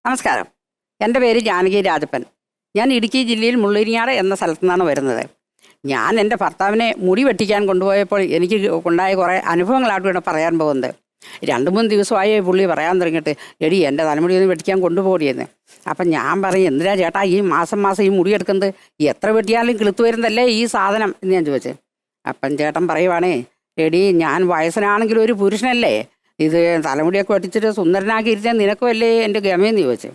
നമസ്കാരം. എൻ്റെ പേര് ജാനകി രാജപ്പൻ. ഞാൻ ഇടുക്കി ജില്ലയിൽ മുള്ളിരിങ്ങാട് എന്ന സ്ഥലത്തു നിന്നാണ് വരുന്നത്. ഞാൻ എൻ്റെ ഭർത്താവിനെ മുടി വെട്ടിക്കാൻ കൊണ്ടുപോയപ്പോൾ എനിക്ക് ഉണ്ടായ കുറേ അനുഭവങ്ങളായിട്ട് ഇവിടെ പറയാൻ പോകുന്നത്. 2-3 ദിവസമായി പുള്ളി പറയാൻ തുടങ്ങിയിട്ട്, എടി എൻ്റെ തലമുടി ഒന്ന് വെട്ടിക്കാൻ കൊണ്ടുപോടിയെന്ന്. അപ്പം ഞാൻ പറയും, എന്തിനാ ചേട്ടാ ഈ മാസം ഈ മുടി എടുക്കുന്നത്? എത്ര വെട്ടിയാലും കിളുത്തു വരുന്നതല്ലേ ഈ സാധനം എന്ന് ഞാൻ ചോദിച്ചു. അപ്പം ചേട്ടൻ പറയുവാണേ, എടി ഞാൻ വയസ്സനാണെങ്കിലും ഒരു പുരുഷനല്ലേ, ഇത് തലമുടിയൊക്കെ വെട്ടിച്ചിട്ട് സുന്ദരനാക്കി ഇരുത്താൻ നിനക്കുമല്ലേ എൻ്റെ ഗമയെന്ന് ചോദിച്ചു.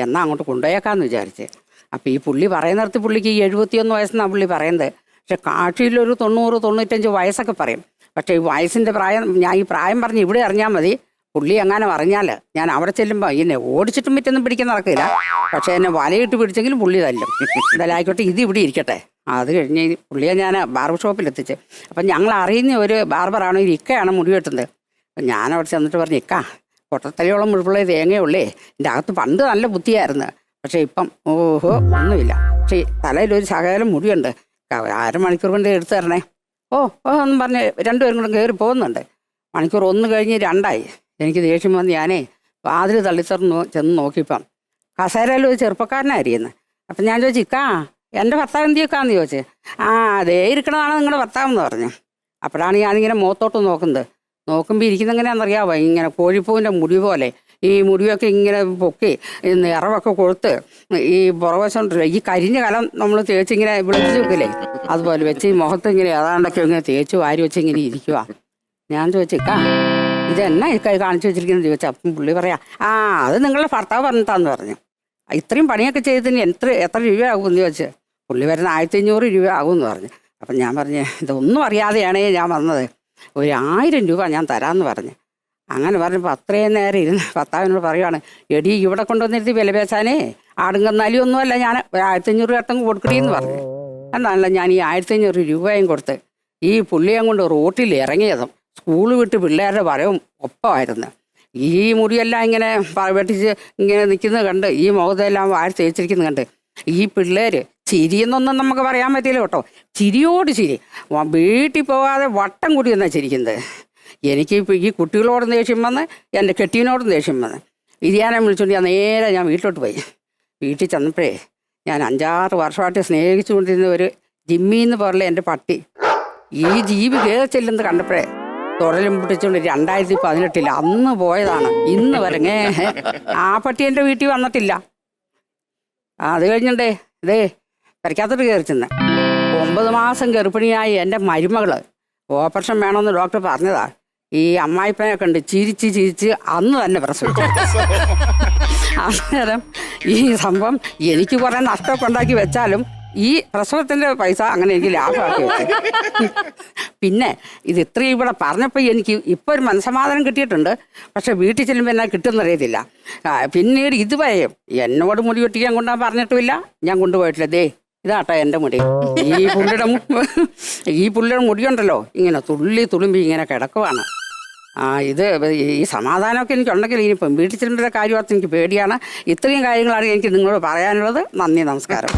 എന്നാൽ അങ്ങോട്ട് കൊണ്ടുപോയേക്കാന്ന് വിചാരിച്ച്. അപ്പോൾ ഈ പുള്ളി പറയുന്നിടത്ത് പുള്ളിക്ക് 71 വയസ്സെന്നാണ് പുള്ളി പറയുന്നത്. പക്ഷെ കാഴ്ചയിലൊരു 90-95 വയസ്സൊക്കെ പറയും. പക്ഷേ ഈ വയസ്സിൻ്റെ പ്രായം, ഞാൻ ഈ പ്രായം പറഞ്ഞ് ഇവിടെ അറിഞ്ഞാൽ മതി. പുള്ളി എങ്ങനെ പറഞ്ഞാൽ ഞാൻ അവിടെ ചെല്ലുമ്പോൾ എന്നെ ഓടിച്ചിട്ടും മറ്റൊന്നും പിടിക്കാൻ നടക്കില്ല. പക്ഷേ എന്നെ വലയിട്ട് പിടിച്ചെങ്കിലും പുള്ളി തല്ലും. എന്തായാലായിക്കോട്ടെ, ഇത് ഇവിടെ ഇരിക്കട്ടെ. അത് കഴിഞ്ഞ് പുള്ളിയെ ഞാൻ ബാർബർ ഷോപ്പിലെത്തിച്ച്. അപ്പം ഞങ്ങൾ അറിയുന്ന ഒരു ബാർബറാണ്, ഒരു ഇക്കയാണ് മുടി വെട്ടുന്നത്. അപ്പം ഞാൻ അവിടെ ചെന്നിട്ട് പറഞ്ഞു, ഇക്ക പൊട്ടത്തലയോളം മുഴുപ്പുള്ള തേങ്ങയുള്ളേ, എൻ്റെ അകത്ത് പണ്ട് നല്ല ബുദ്ധിയായിരുന്നു, പക്ഷേ ഇപ്പം ഒന്നുമില്ല. പക്ഷേ തലയിലൊരു ശകലം മുടിയുണ്ട്, 1/2 മണിക്കൂർ കൊണ്ട് എടുത്തു തരണേ. എന്നും പറഞ്ഞ് 2 പേരും കൂടെ കയറി പോകുന്നുണ്ട്. മണിക്കൂർ 1 കഴിഞ്ഞ് 2ആയി. എനിക്ക് ദേഷ്യം വന്ന് ഞാനേ വാതിൽ തള്ളിത്തറന്ന് ചെന്ന് നോക്കിയപ്പം കസേരയിൽ ഒരു ചെറുപ്പക്കാരനായിരിക്കുന്നു. അപ്പം ഞാൻ ചോദിച്ചു, ഇക്കാ എൻ്റെ ഭർത്താവ് എന്തിയൊക്കാന്ന് ചോദിച്ചു. അതേ ഇരിക്കണതാണ് നിങ്ങളുടെ ഭർത്താവെന്ന് പറഞ്ഞു. അപ്പോഴാണ് ഞാനിങ്ങനെ മുഖത്തോട്ട് നോക്കുമ്പോൾ ഇരിക്കുന്ന എങ്ങനെയാണെന്നറിയാമോ, ഇങ്ങനെ കോഴിപ്പൂവിൻ്റെ മുടി പോലെ ഈ മുടിയൊക്കെ ഇങ്ങനെ പൊക്കി നിറവൊക്കെ കൊടുത്ത് ഈ പുറവശമുണ്ടല്ലോ, ഈ കരിഞ്ഞ കലം നമ്മൾ തേച്ച് ഇങ്ങനെ വിളിച്ചു വെക്കില്ലേ, അതുപോലെ വെച്ച് ഈ മുഖത്ത് ഇങ്ങനെ ഏതാണ്ടൊക്കെ ഇങ്ങനെ തേച്ച് വാരി വെച്ച് ഇങ്ങനെ ഇരിക്കുക. ഞാൻ ചോദിച്ചേക്കാ ഇതെന്നാ കൈ കാണിച്ചു വെച്ചിരിക്കുന്നത് ചോദിച്ചാൽ അപ്പം പുള്ളി പറയാം, അത് നിങ്ങളുടെ ഭർത്താവ് പറഞ്ഞിട്ടാന്ന് പറഞ്ഞു. ഇത്രയും പണിയൊക്കെ ചെയ്തതിന് എത്ര രൂപയാകുമെന്ന് ചോദിച്ച്. പുള്ളി വരുന്ന 1500 രൂപ ആകുമെന്ന് പറഞ്ഞു. അപ്പം ഞാൻ പറഞ്ഞു, ഇതൊന്നും അറിയാതെയാണേ ഞാൻ വന്നത്, ഒരു 1000 രൂപ ഞാൻ തരാമെന്ന് പറഞ്ഞു. അങ്ങനെ പറഞ്ഞപ്പോൾ അത്രയും നേരം ഇരുന്ന് ഭർത്താവിനോട് പറയുവാണ്, എടി ഇവിടെ കൊണ്ടുവന്നിരുത്തി വില പേശാനേ ആടുങ്കന്നാലും ഒന്നുമല്ല, ഞാൻ 1500 രൂപ കൊടുക്കണേന്ന് പറഞ്ഞു. എന്നാണല്ലോ ഞാൻ ഈ 1500 രൂപയും കൊടുത്ത് ഈ പുള്ളിയും കൊണ്ട് റോട്ടിൽ ഇറങ്ങിയതും സ്കൂൾ വിട്ട് പിള്ളേരുടെ വരവും ഒപ്പമായിരുന്നു. ഈ മുടിയെല്ലാം ഇങ്ങനെ വെട്ടിച്ച് ഇങ്ങനെ നിൽക്കുന്നത് കണ്ട്, ഈ മുഖത്തെല്ലാം വാരി തേച്ചിരിക്കുന്നത് കണ്ട് ഈ പിള്ളേർ ചിരിയെന്നൊന്നും നമുക്ക് പറയാൻ പറ്റില്ല കേട്ടോ, ചിരിയോട് ചിരി, വീട്ടിൽ പോകാതെ വട്ടം കൂടി എന്നാണ് ചിരിക്കുന്നത്. എനിക്കിപ്പോൾ ഈ കുട്ടികളോടും ദേഷ്യം വന്ന് എൻ്റെ കെട്ടിയനോടും ദേഷ്യം വന്ന് വിരിയാനെ വിളിച്ചുകൊണ്ട് ഞാൻ വീട്ടിലോട്ട് പോയി. വീട്ടിൽ ചെന്നപ്പോഴേ ഞാൻ 5-6 വർഷമായിട്ട് സ്നേഹിച്ചുകൊണ്ടിരുന്ന ഒരു ജിമ്മി എന്ന് പറഞ്ഞ എൻ്റെ പട്ടി ഈ ജീവി കയറി ചെല്ലുന്നത് കണ്ടപ്പോഴേ തുടലും പിടിച്ചുകൊണ്ട് 2018 അന്ന് പോയതാണ്, ഇന്ന് വരങ്ങേ ആ പട്ടി എൻ്റെ വീട്ടിൽ വന്നിട്ടില്ല. അത് കഴിഞ്ഞിട്ടേ പരിക്കാത്തോട്ട് കയറി ചെന്ന് 9 മാസം ഗർഭിണിയായി എൻ്റെ മരുമകൾ ഓപ്പറേഷൻ വേണമെന്ന് ഡോക്ടർ പറഞ്ഞതാ. ഈ അമ്മായിപ്പനെ കണ്ട് ചിരിച്ച് അന്ന് തന്നെ പ്രസവിച്ചു. അന്നേരം ഈ സംഭവം എനിക്ക് കുറേ നഷ്ടമൊക്കെ ഉണ്ടാക്കി വെച്ചാലും ഈ പ്രസവത്തിൻ്റെ പൈസ അങ്ങനെ എനിക്ക് ലാഭമാക്കി വെച്ചു. പിന്നെ ഇത് ഇത്രയും ഇവിടെ പറഞ്ഞപ്പോൾ എനിക്ക് ഇപ്പോൾ ഒരു മനസ്സമാധാനം കിട്ടിയിട്ടുണ്ട്. പക്ഷെ വീട്ടിൽ ചെല്ലുമ്പോൾ എന്നാ കിട്ടുമെന്നറിയത്തില്ല. പിന്നീട് ഇതുവരെ എന്നോട് മുടി വെട്ടിക്കാൻ കൊണ്ടുപോകാൻ പറഞ്ഞിട്ടുമില്ല, ഞാൻ കൊണ്ടുപോയിട്ടില്ല. ഇതാട്ടോ എൻ്റെ മുടി. ഈ പുള്ളിയുടെ മുടിയുണ്ടല്ലോ ഇങ്ങനെ തുളുമ്പി ഇങ്ങനെ കിടക്കുവാണ്. ഇത് ഈ സമാധാനമൊക്കെ എനിക്കുണ്ടെങ്കിൽ ഇനിയിപ്പം വീട്ടിൽ ചെല്ലുമ്പോഴത്തെ കാര്യമൊക്കെ എനിക്ക് പേടിയാണ്. ഇത്രയും കാര്യങ്ങളാണ് എനിക്ക് നിങ്ങളോട് പറയാനുള്ളത്. നന്ദി, നമസ്കാരം.